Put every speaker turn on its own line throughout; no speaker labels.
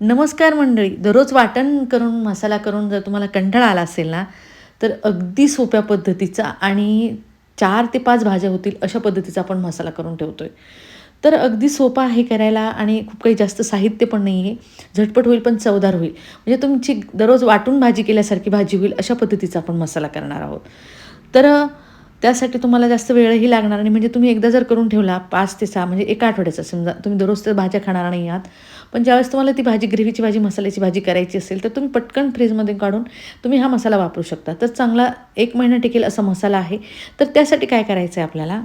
नमस्कार मंडळी. दररोज वाटण करून, मसाला करून जर तुम्हाला कंटाळा आला असेल ना, तर अगदी सोप्या पद्धतीचा आणि 4 ते 5 भाज्या होतील अशा पद्धतीचा आपण मसाला करून ठेवतोय. तर अगदी सोपा आहे करायला आणि खूप काही जास्त साहित्य पण नाही आहे. झटपट होईल पण चवदार होईल. म्हणजे तुमची दररोज वाटून भाजी केल्यासारखी भाजी होईल अशा पद्धतीचा आपण मसाला करणार आहोत. तर त्यासाठी तुम्हाला जास्त वेळही लागणार नाही. म्हणजे तुम्ही एकदा जर करून ठेवला 5 ते 6 म्हणजे एका आठवड्याचा समजा तुम्ही दररोज तर भाज्या खाणार नाही आहात. पण ज्यावेळेस तुम्हाला ती भाजी ग्रेव्हीची भाजी, मसाल्याची भाजी करायची असेल, तर तुम्ही पटकन फ्रीजमध्ये काढून तुम्ही हा मसाला वापरू शकता. तर चांगला 1 महिना टिकेल असा मसाला आहे. तर त्यासाठी काय करायचं आहे आपल्याला,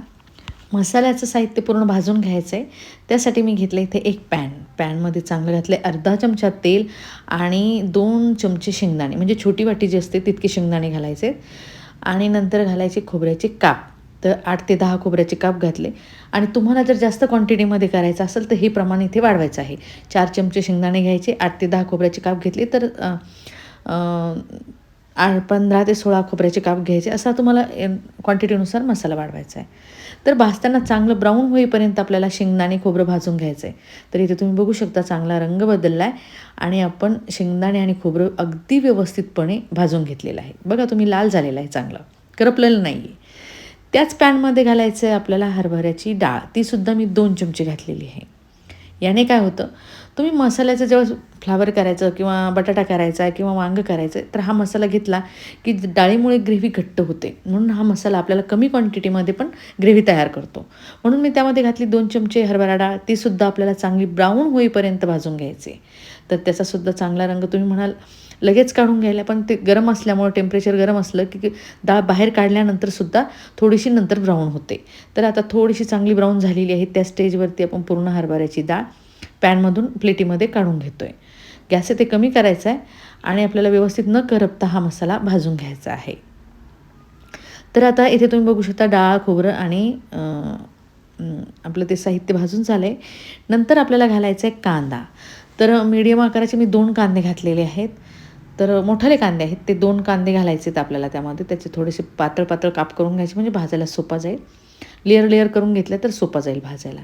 मसाल्याचं साहित्य पूर्ण भाजून घ्यायचं आहे. त्यासाठी मी घेतलं इथे एक पॅनमध्ये चांगलं घातलं आहे अर्धा चमचा तेल आणि 2 चमचे शेंगदाणे, म्हणजे छोटी वाटी जी असते तितके शेंगदाणे घालायचे आणि नंतर घालायचे खोबऱ्याचे काप. तर 8 ते 10 खोबऱ्याचे काप घातले आणि तुम्हाला जर जास्त क्वांटिटीमध्ये करायचं असेल तर हे प्रमाण इथे वाढवायचं आहे. 4 चमचे शेंगदाणे घ्यायचे, 8 ते 10 खोबऱ्याचे काप घेतले तर 15 ते 16 खोबऱ्याचे काप घ्यायचे, असा तुम्हाला क्वांटिटीनुसार मसाला वाढवायचा आहे. तर भाजताना चांगलं ब्राऊन होईपर्यंत आपल्याला शेंगदाणे खोबरं भाजून घ्यायचं आहे. तर इथे तुम्ही बघू शकता चांगला रंग बदलला आहे आणि आपण शेंगदाणे आणि खोबरं अगदी व्यवस्थितपणे भाजून घेतलेलं आहे. बघा तुम्ही लाल झालेलं आहे, चांगलं करपलेलं नाही आहे. त्याच पॅनमध्ये घालायचं आहे आपल्याला हरभऱ्याची डाळ. तीसुद्धा मी 2 चमचे घातलेली आहे. याने काय होतं, तुम्ही मसाल्याचं जेव्हा फ्लावर करायचं किंवा बटाटा करायचा आहे किंवा वांगं करायचं आहे, तर हा मसाला घेतला की डाळीमुळे ग्रेव्ही घट्ट होते. म्हणून हा मसाला आपल्याला कमी क्वांटिटीमध्ये पण ग्रेव्ही तयार करतो. म्हणून मी त्यामध्ये घातली 2 चमचे हरभरा डाळ. तीसुद्धा आपल्याला चांगली ब्राऊन होईपर्यंत भाजून घ्यायचे. तर त्याचासुद्धा चांगला रंग तुम्ही म्हणाल लगेच काढून घ्यायला, पण ते गरम असल्यामुळे टेम्परेचर गरम असलं की डाळ बाहेर काढल्यानंतरसुद्धा थोडीशी नंतर ब्राऊन होते. तर आता थोडीशी चांगली ब्राऊन झालेली आहे. त्या स्टेजवरती आपण पूर्ण हरभऱ्याची डाळ पॅनमधून प्लेटीमध्ये काढून घेतो आहे. गॅस ते कमी करायचा आहे आणि आपल्याला व्यवस्थित न करपता हा मसाला भाजून घ्यायचा आहे. तर आता इथे तुम्ही बघू शकता डाळ, खोबरं आणि आपलं ते साहित्य भाजून झालं आहे. नंतर आपल्याला घालायचा आहे कांदा. तर मीडियम आकाराचे मी 2 कांदे घातलेले आहेत. तर मोठाले कांदे आहेत, ते 2 कांदे घालायचे आहेत आपल्याला त्यामध्ये. त्याचे थोडेसे पातळ पातळ काप करून घ्यायचे म्हणजे भाजायला सोपा जाईल. लेयर करून घेतलं तर सोपा जाईल भाजायला.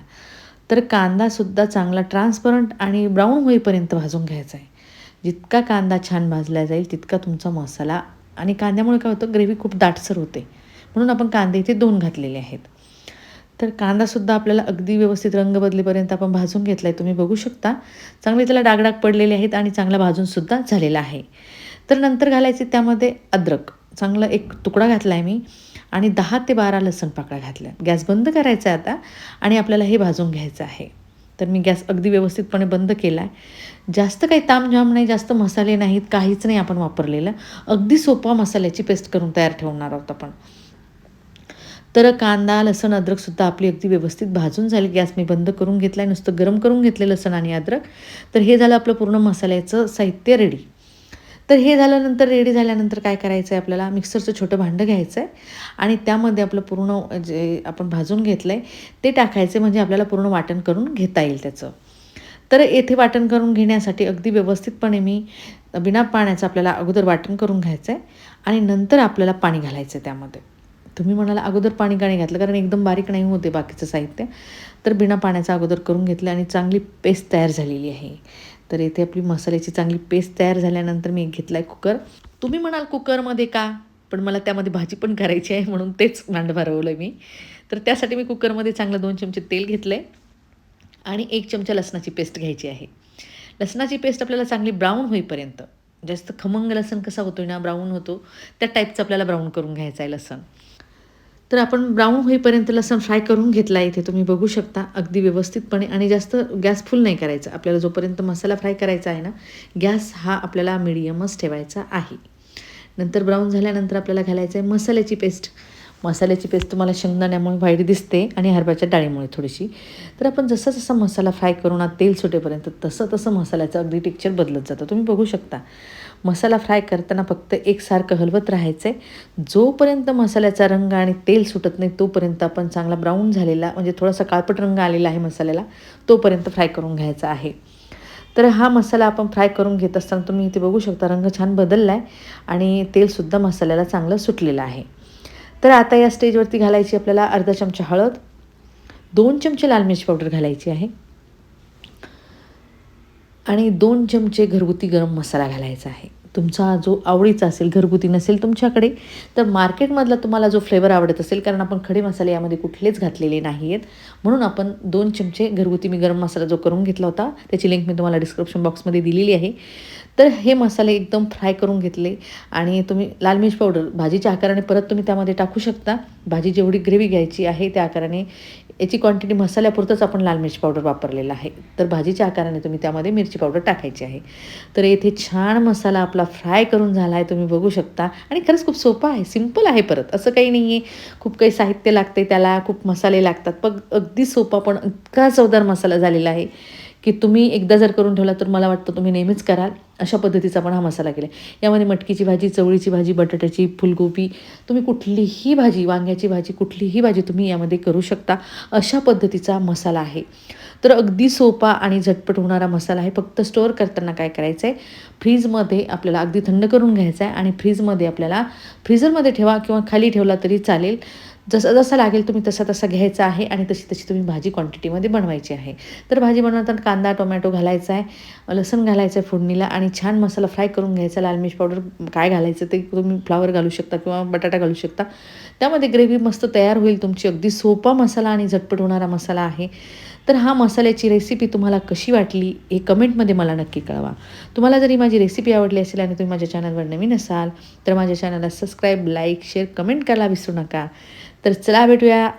तर कांदासुद्धा चांगला ट्रान्सपरंट आणि ब्राऊन होईपर्यंत भाजून घ्यायचा आहे. जितका कांदा छान भाजला जाईल तितका तुमचा मसाला, आणि कांद्यामुळे काय होतं, ग्रेव्ही खूप दाटसर होते. म्हणून आपण कांदे इथे 2 घातलेले आहेत. तर कांदासुद्धा आपल्याला अगदी व्यवस्थित रंग बदलेपर्यंत आपण भाजून घेतला आहे. तुम्ही बघू शकता चांगले त्याला डाग पडलेले आहेत आणि चांगला भाजूनसुद्धा झालेला आहे. तर नंतर घालायचे त्यामध्ये अद्रक. चांगला एक तुकडा घातला आहे मी आणि 10 ते 12 लसूण पाकळ्या घातल्या. गॅस बंद करायचा आहे आता आणि आपल्याला हे भाजून घ्यायचं आहे. तर मी गॅस अगदी व्यवस्थितपणे बंद केला आहे. जास्त काही तामझाम नाही, जास्त मसाले नाहीत, काहीच नाही आपण वापरलेलं. अगदी सोपा मसाल्याची पेस्ट करून तयार ठेवणार आहोत आपण. तर कांदा, लसूण, अद्रकसुद्धा आपली अगदी व्यवस्थित भाजून झाली. गॅस मी बंद करून घेतला आहे, नुसतं गरम करून घेतले लसूण आणि अद्रक. तर हे झालं आपलं पूर्ण मसाल्याचं साहित्य रेडी. तर हे झाल्यानंतर रेडी झाल्यानंतर काय करायचं आहे, आपल्याला मिक्सरचं छोटं भांडं घ्यायचं आहे आणि त्यामध्ये आपलं पूर्ण जे आपण भाजून घेतलं आहे ते टाकायचं, म्हणजे आपल्याला पूर्ण वाटण करून घेता येईल त्याचं. तर येथे वाटण करून घेण्यासाठी अगदी व्यवस्थितपणे मी बिना पाण्याचं आपल्याला अगोदर वाटण करून घ्यायचं आहे आणि नंतर आपल्याला पाणी घालायचं आहे त्यामध्ये. तुम्ही म्हणाला अगोदर पाणी का नाही घातलं, कारण एकदम बारीक नाही होते बाकीचं साहित्य. तर बिना पाण्याचं अगोदर करून घेतलं आणि चांगली पेस्ट तयार झालेली आहे. तर इथे आपली मसाल्याची चांगली पेस्ट तयार झाल्यानंतर मी घेतला आहे कुकर. तुम्ही म्हणाल कुकरमध्ये का, पण मला त्यामध्ये भाजी पण करायची आहे म्हणून तेच भांडं भरवलं मी. तर त्यासाठी मी कुकरमध्ये चांगलं 2 चमचे तेल घेतलं आहे आणि 1 चमचा लसणाची पेस्ट घ्यायची आहे. लसणाची पेस्ट आपल्याला चांगली ब्राऊन होईपर्यंत, जास्त खमंग लसण कसा होतो ना, ब्राऊन होतो, त्या टाईपचं आपल्याला ब्राऊन करून घ्यायचं आहे लसण. तर आपण ब्राऊन होईपर्यंत लसूण फ्राय करून घेतला आहे. इथे तुम्ही बघू शकता अगदी व्यवस्थितपणे, आणि जास्त गॅस फुल नाही करायचा. आपल्याला जोपर्यंत मसाला फ्राय करायचा आहे ना, गॅस हा आपल्याला मीडियमच ठेवायचा आहे. नंतर ब्राऊन झाल्यानंतर आपल्याला घालायचं आहे मसाल्याची पेस्ट. मसाल्याची पेस्ट तुम्हाला शेंगदाण्यामुळे व्हाईट दिसते आणि हरभऱ्याच्या डाळीमुळे थोडीशी. तर आपण जसा जसा मसाला फ्राय करू ना तेल सुटेपर्यंत, तसं तसं मसाल्याचं अगदी टेक्स्चर बदलत जातं. तुम्ही बघू शकता मसाला फ्राय करताना फक्त एकसारखं हलवत राहायचं आहे. जोपर्यंत मसाल्याचा रंग आणि तेल सुटत नाही तोपर्यंत आपण चांगला ब्राऊन झालेला, म्हणजे थोडासा काळपट रंग आलेला आहे मसाल्याला, तोपर्यंत फ्राय करून घ्यायचा आहे. तर हा मसाला आपण फ्राय करून घेत असताना तुम्ही इथे बघू शकता रंग छान बदलला आहे आणि तेलसुद्धा मसाल्याला चांगलं सुटलेलं आहे. तर आता या स्टेजवरती घालायची आपल्याला अर्धा चमचा हळद, 2 चमचे लाल मिरची पावडर घालायची आहे, आणि 2 चमचे घरगुती गरम मसाला घालायचा आहे. तुमचा जो आवडीचा असेल, घरगुती नसेल तुमच्याकडे, तर मार्केटमधला तुम्हाला जो फ्लेवर आवडत असेल, कारण आपण खडे मसाले यामध्ये कुठलेच घातलेले नाही आहेत. म्हणून आपण 2 चमचे घरगुती मी गरम मसाला जो करून घेतला होता, त्याची लिंक मी तुम्हाला डिस्क्रिप्शन बॉक्समध्ये दिलेली आहे. तर हे मसाले एकदम फ्राय करून घेतले आणि तुम्ही लाल मिर्च पावडर भाजीच्या आकाराने परत तुम्ही त्यामध्ये टाकू शकता. भाजी जेवढी ग्रेव्ही घ्यायची आहे त्या आकाराने याची क्वांटिटी मसाल्यापुरतंच आपण लाल मिरची पावडर वापरलेला आहे. तर भाजीच्या आकाराने तुम्ही त्यामध्ये मिरची पावडर टाकायची आहे. तर येथे छान मसाला आपला फ्राय करून झाला आहे, तुम्ही बघू शकता. आणि खरंच खूप सोपं आहे, सिंपल आहे. परत असं काही नाही आहे खूप काही साहित्य लागते त्याला, खूप मसाले लागतात, पण अगदी सोपा पण इतका चवदार मसाला झालेला आहे की तुम्ही एकदा जर करून ठेवला तर मला वाटतं तुम्ही नेहमीच कराल. अशा पद्धतीचा आपण हा मसाला केला आहे. यामध्ये मटकीची भाजी, चवळीची भाजी, बटाट्याची, फुलगोबी, तुम्ही कुठलीही भाजी, वांग्याची भाजी, कुठलीही भाजी तुम्ही यामध्ये करू शकता. अशा पद्धतीचा मसाला आहे. तर अगदी सोपा आणि झटपट होणारा मसाला आहे. फक्त स्टोअर करताना काय करायचं आहे, फ्रीजमध्ये आपल्याला अगदी थंड करून घ्यायचा आहे आणि फ्रीजमध्ये आपल्याला फ्रीझरमध्ये ठेवा किंवा खाली ठेवला तरी चालेल. जसं जसं लागेल तुम्ही तसा तसा घ्यायचा आहे आणि तशी तशी तुम्ही भाजी क्वांटिटीमध्ये बनवायची आहे. तर भाजी बनवताना कांदा, टोमॅटो घालायचा आहे, लसूण घालायचं आहे फोडणीला आणि छान मसाला फ्राय करून घ्यायचा. लाल मिर्च पावडर काय घालायचं ते तुम्ही फ्लावर घालू शकता किंवा बटाटा घालू शकता. त्यामध्ये ग्रेव्ही मस्त तयार होईल तुमची. अगदी सोपा मसाला आणि झटपट होणारा मसाला आहे. तर हा मसाल्याची रेसिपी तुम्हाला कशी वाटली हे कमेंटमध्ये मला नक्की कळवा. तुम्हाला जरी माझी रेसिपी आवडली असेल आणि तुम्ही माझ्या चॅनलवर नवीन असाल तर माझ्या चॅनलला सबस्क्राईब, लाईक, शेअर, कमेंट करायला विसरू नका. तर चला भेटूया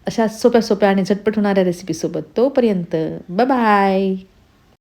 अशा सोप्या सोप्या आणि झटपट होणाऱ्या रेसिपीसोबत. तोपर्यंत बाय बाय.